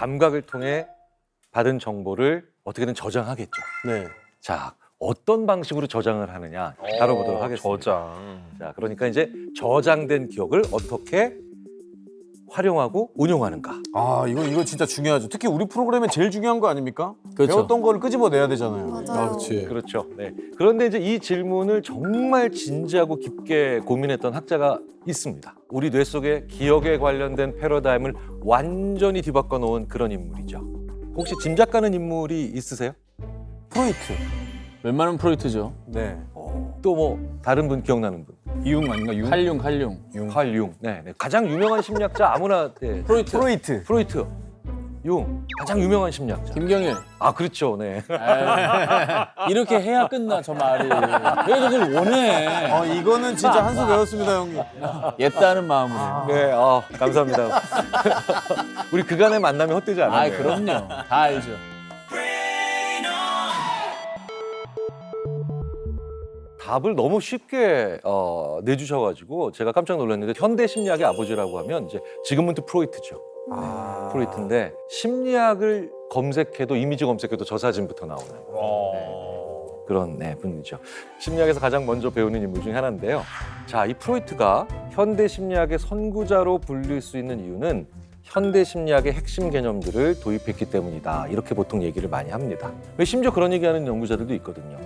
감각을 통해 받은 정보를 어떻게든 저장하겠죠. 네. 자, 어떤 방식으로 저장을 하느냐 다뤄보도록 하겠습니다. 저장. 자, 그러니까 이제 저장된 기억을 어떻게 활용하고 운용하는가. 아, 이거 진짜 중요하죠. 특히 우리 프로그램에 제일 중요한 거 아닙니까? 그렇죠. 배웠던 거를 끄집어내야 되잖아요. 맞아요. 그렇지. 그렇죠. 네. 그런데 이제 이 질문을 정말 진지하고 깊게 고민했던 학자가 있습니다. 우리 뇌 속에 기억에 관련된 패러다임을 완전히 뒤바꿔 놓은 그런 인물이죠. 혹시 짐작가는 인물이 있으세요? 프로이트. 웬만하면 프로이트죠. 네. 또 뭐 다른 분 기억나는 분? 이용 아닌가? 융? 칼륨. 칼 융. 네, 네. 가장 유명한 심리학자 아무나 네. 프로이트. 프로이트. 융. 가장 유명한 심리학자. 김경일. 아, 그렇죠. 네. 이렇게 해야 끝나 저 말이. 왜 그걸 원해? 이거는 진짜 한 수 배웠습니다, 형님. 옛다는 마음으로. 네, 감사합니다. 우리 그간의 만남이 헛되지 아, 않았네요. 그럼요. 다 알죠. 답을 너무 쉽게 내주셔가지고 제가 깜짝 놀랐는데 현대 심리학의 아버지라고 하면 이제 지금은 또 프로이트죠. 프로이트인데 심리학을 검색해도 이미지 검색해도 저 사진부터 나오는 그런 분이죠. 심리학에서 가장 먼저 배우는 인물 중에 하나인데요. 자, 이 프로이트가 현대 심리학의 선구자로 불릴 수 있는 이유는 현대 심리학의 핵심 개념들을 도입했기 때문이다. 이렇게 보통 얘기를 많이 합니다. 왜 심지어 그런 얘기하는 연구자들도 있거든요.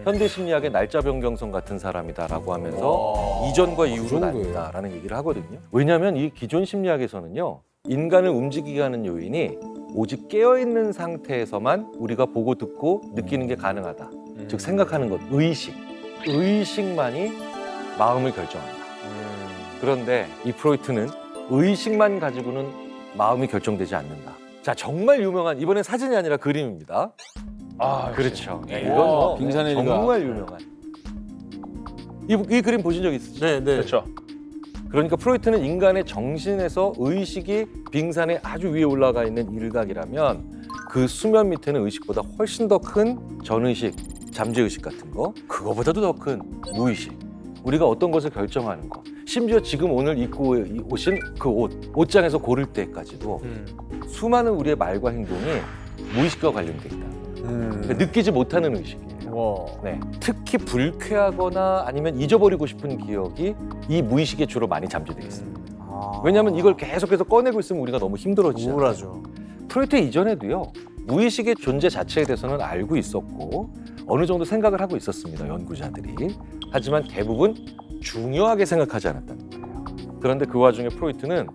현대 심리학의 날짜 변경성 같은 사람이다라고 하면서 이전과 이후로 정도예요. 나뉜다라는 얘기를 하거든요. 왜냐하면 이 기존 심리학에서는요, 인간을 움직이게 하는 요인이 오직 깨어있는 상태에서만 우리가 보고 듣고 느끼는 게 가능하다. 즉 생각하는 것, 의식만이 마음을 결정한다. 그런데 이 프로이트는 의식만 가지고는 마음이 결정되지 않는다. 자, 정말 유명한, 이번엔 사진이 아니라 그림입니다. 아, 그렇죠. 네, 예. 이건 뭐 빙산의 일가. 정말 유명한. 이 그림 보신 적 있으시죠? 네, 네. 그렇죠. 그러니까 프로이트는 인간의 정신에서 의식이 빙산의 아주 위에 올라가 있는 일각이라면 그 수면 밑에는 의식보다 훨씬 더 큰 전의식, 잠재의식 같은 거, 그거보다도 더 큰 무의식, 우리가 어떤 것을 결정하는 것, 심지어 지금 오늘 입고 오신 그 옷장에서 고를 때까지도 수많은 우리의 말과 행동이 무의식과 관련돼 있다. 그러니까 느끼지 못하는 의식이에요. 네. 특히 불쾌하거나 아니면 잊어버리고 싶은 기억이 이 무의식에 주로 많이 잠재되어 있습니다. 왜냐하면 이걸 계속해서 꺼내고 있으면 우리가 너무 힘들어지잖아요. 우울하죠. 프로이트 이전에도요, 무의식의 존재 자체에 대해서는 알고 있었고 어느 정도 생각을 하고 있었습니다, 연구자들이. 하지만 대부분 중요하게 생각하지 않았다는 거예요. 그런데 그 와중에 프로이트는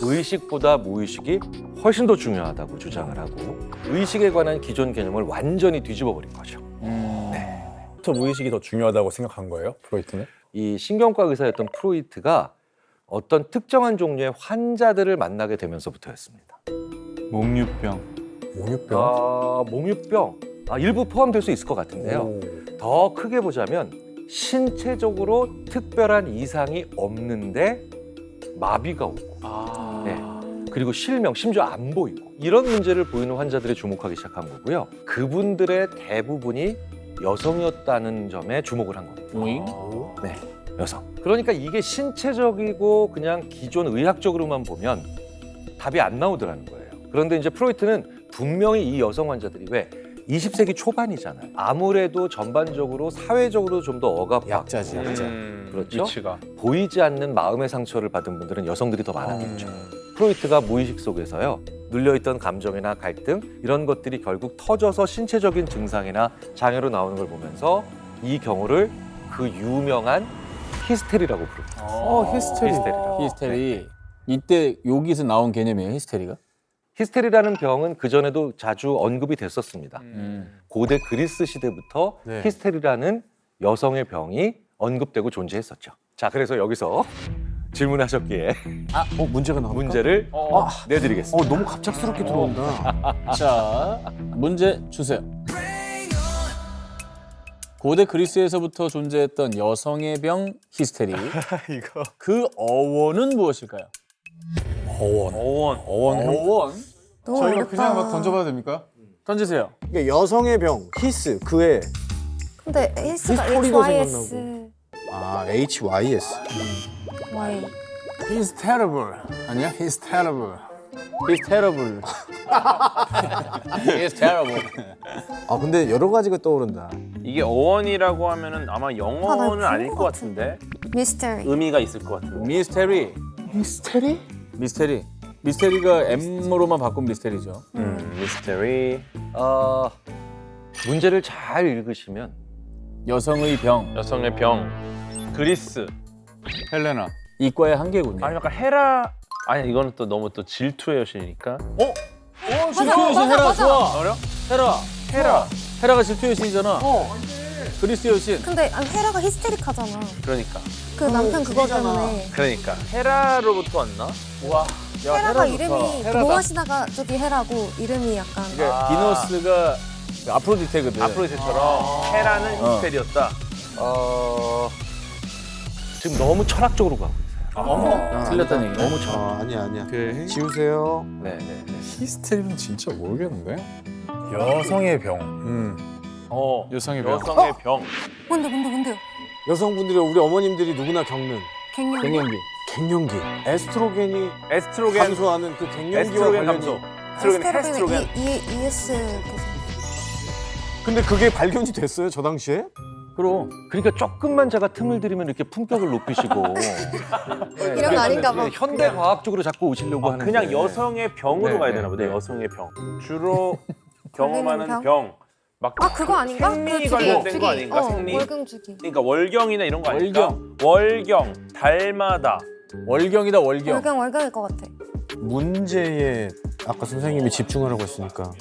의식보다 무의식이 훨씬 더 중요하다고 주장을 하고 의식에 관한 기존 개념을 완전히 뒤집어 버린 거죠. 더 무의식이 더 중요하다고 생각한 거예요, 프로이트는? 이 신경과 의사였던 프로이트가 어떤 특정한 종류의 환자들을 만나게 되면서부터였습니다. 몽유병. 몽유병. 몽유병. 일부 포함될 수 있을 것 같은데요. 더 크게 보자면 신체적으로 특별한 이상이 없는데 마비가 오고 네. 그리고 실명, 심지어 안 보이고 이런 문제를 보이는 환자들에 주목하기 시작한 거고요. 그분들의 대부분이 여성이었다는 점에 주목을 한 겁니다. 오잉? 네, 여성. 그러니까 이게 신체적이고 그냥 기존 의학적으로만 보면 답이 안 나오더라는 거예요. 그런데 이제 프로이트는 분명히 이 여성 환자들이 왜 20세기 초반이잖아요. 아무래도 전반적으로 사회적으로 좀 더 억압받고 약자지, 약자. 그렇죠? 위치가. 보이지 않는 마음의 상처를 받은 분들은 여성들이 더 많았겠죠. 프로이트가 무의식 속에서요, 눌려있던 감정이나 갈등 이런 것들이 결국 터져서 신체적인 증상이나 장애로 나오는 걸 보면서 이 경우를 그 유명한 히스테리라고 부릅니다. 히스테리라고. 히스테리. 이때 여기서 나온 개념이에요, 히스테리가? 히스테리라는 병은 그전에도 자주 언급이 됐었습니다. 고대 그리스 시대부터 네. 히스테리라는 여성의 병이 언급되고 존재했었죠. 자, 그래서 여기서 질문하셨기에 문제가 나올까? 문제를 내드리겠습니다. 너무 갑작스럽게 들어온다. 자, 문제 주세요. 고대 그리스에서부터 존재했던 여성의 병 히스테리. 이거. 그 어원은 무엇일까요? 어원. 어원. 너무 저희가 어렵다. 그냥 막 던져봐도 됩니까? 던지세요. 이게 여성의 병, 히스, 그의 근데 S가 히스토리도 HYS. HYS. Y. He's terrible. 아니야? He's terrible. He's terrible. He's terrible. 아 근데 여러 가지가 떠오른다. 이게 어원이라고 하면은 아마 나 영어는 그런 아닐 것 것 같은데 미스터리. 의미가 있을 것 같은데. 미스테리. 미스테리. 미스테리가 M으로만 바꾼 미스테리죠. 미스테리. 문제를 잘 읽으시면 여성의 병. 여성의 병. 그리스. 헬레나. 이과의 한계군요. 아니 약간 헤라. 아니 이거는 또 너무 또 질투의 여신이니까. 질투의 여신 헤라 맞아. 좋아. 헤라. 헤라가 질투의 여신이잖아. 그리스 여신. 근데 아니, 헤라가 히스테릭하잖아. 그러니까. 그 남편 그거 때문에. 그러니까 헤라로부터 왔나? 와. 야, 헤라가 헤라 이름이 좋다. 헤라다. 노아시나가 저기 헤라고 이름이 약간. 그러니까 디너스가 아프로디테거든. 아프로디테처럼 헤라는 히스테리였다. 지금 너무 철학적으로 가고 틀렸다는 얘기. 너무 철학. 아니야. 그 지우세요. 네네. 히스테리는 진짜 모르겠는데. 여성의 병. 여성의 병. 여성의 병. 뭔데요? 여성분들이 우리 어머님들이 누구나 겪는 갱년. 갱년기. 갱년기. 에스트로겐이 에스트로겐. 감소하는 그 갱년기와 에스트로겐 관련이. 감소. 에스트로겐. 에스테로겐 ES 계속. 근데 그게 발견이 됐어요 저 당시에? 그럼. 그러니까 조금만 제가 틈을 들이면 이렇게 품격을 높이시고 이런 거 아닌가 봐. 현대 과학적으로 자꾸 오시려고 하는 그냥 여성의 병으로 네, 가야 네, 되나 보다. 네. 여성의 병. 주로 경험하는 병? 병. 막 아 그거 아닌가? 생리 그 관련된 거 아닌가? 어, 생리. 월경 주기. 그러니까 월경이나 이런 거 아닐까? 월경, 달마다. 월경이다 월경. 월경일 것 같아. 문제에 아까 선생님이 집중하라고 했으니까.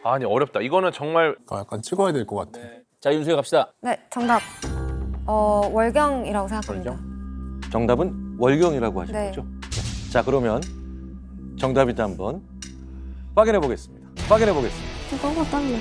아니 어렵다. 이거는 정말 약간 찍어야 될 것 같아. 자 윤수에 갑시다. 네 정답. 월경이라고 생각합니다. 정답은 월경이라고 하신 네. 거죠? 자 그러면 정답인지 한번 확인해 보겠습니다. 너무 떨려.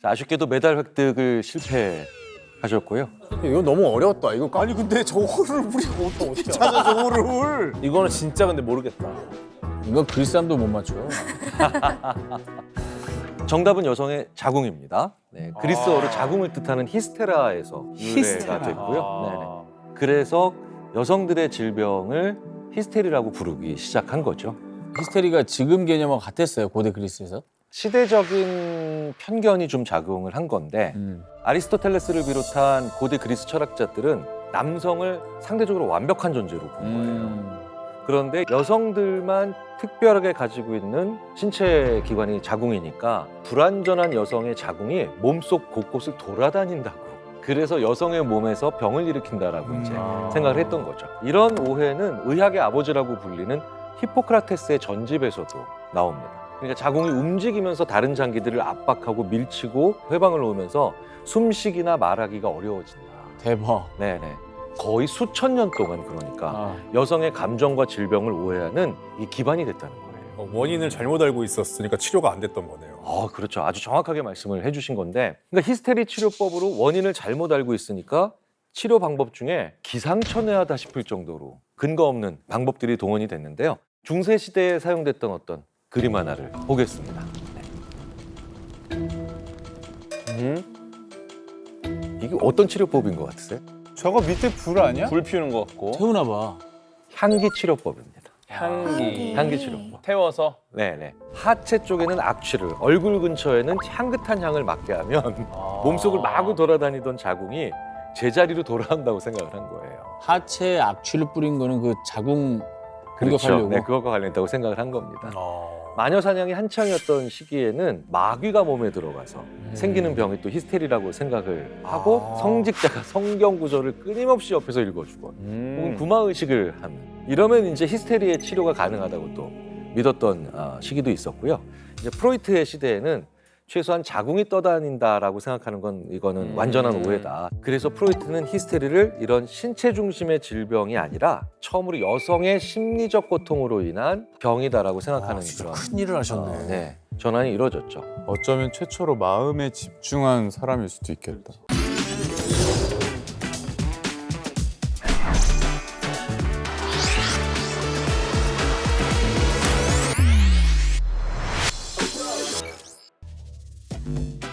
자, 아쉽게도 메달 획득을 실패하셨고요. 이거 너무 어려웠다. 이거 아니 근데 저거를 우리가 어떻게 찾아 저거를? 이거는 진짜 근데 모르겠다. 이건 그리스 사람도 못 맞춰. 정답은 여성의 자궁입니다. 네, 그리스어로 자궁을 뜻하는 히스테라에서 유래가 됐고요. 네네. 그래서 여성들의 질병을 히스테리라고 부르기 시작한 거죠. 히스테리가 지금 개념하고 같았어요 고대 그리스에서. 시대적인 편견이 좀 작용을 한 건데 아리스토텔레스를 비롯한 고대 그리스 철학자들은 남성을 상대적으로 완벽한 존재로 본 거예요. 그런데 여성들만 특별하게 가지고 있는 신체 기관이 자궁이니까 불완전한 여성의 자궁이 몸속 곳곳을 돌아다닌다고. 그래서 여성의 몸에서 병을 일으킨다라고 이제 생각을 했던 거죠. 이런 오해는 의학의 아버지라고 불리는 히포크라테스의 전집에서도 나옵니다. 그러니까 자궁이 움직이면서 다른 장기들을 압박하고 밀치고 회방을 놓으면서 숨쉬기나 말하기가 어려워진다. 대박. 네네. 거의 수천 년 동안 그러니까 여성의 감정과 질병을 오해하는 이 기반이 됐다는 거예요. 원인을 잘못 알고 있었으니까 치료가 안 됐던 거네요. 그렇죠. 아주 정확하게 말씀을 해주신 건데, 그러니까 히스테리 치료법으로 원인을 잘못 알고 있으니까 치료 방법 중에 기상천외하다 싶을 정도로 근거 없는 방법들이 동원이 됐는데요. 중세 시대에 사용됐던 어떤 그림 하나를 보겠습니다. 네. 이게 어떤 치료법인 것 같으세요? 저거 밑에 불 아니야? 불 피우는 것 같고. 태우나 봐. 향기 치료법입니다. 향기. 향기 치료법. 태워서. 네네. 하체 쪽에는 악취를, 얼굴 근처에는 향긋한 향을 맡게 하면 몸속을 마구 돌아다니던 자궁이 제자리로 돌아온다고 생각을 한 거예요. 하체에 악취를 뿌린 거는 그 자궁 그렇죠. 공격하려고. 네, 그것과 관련했다고 생각을 한 겁니다. 마녀 사냥이 한창이었던 시기에는 마귀가 몸에 들어가서 생기는 병이 또 히스테리라고 생각을 하고 성직자가 성경 구절을 끊임없이 옆에서 읽어주고 혹은 구마의식을 하는, 이러면 이제 히스테리의 치료가 가능하다고 또 믿었던 시기도 있었고요. 이제 프로이트의 시대에는 최소한 자궁이 떠다닌다라고 생각하는 건 이거는 완전한 오해다. 그래서 프로이트는 히스테리를 이런 신체 중심의 질병이 아니라 처음으로 여성의 심리적 고통으로 인한 병이다라고 생각하는 그런 큰 일을 하셨네. 네, 전환이 이루어졌죠. 어쩌면 최초로 마음에 집중한 사람일 수도 있겠다. 네.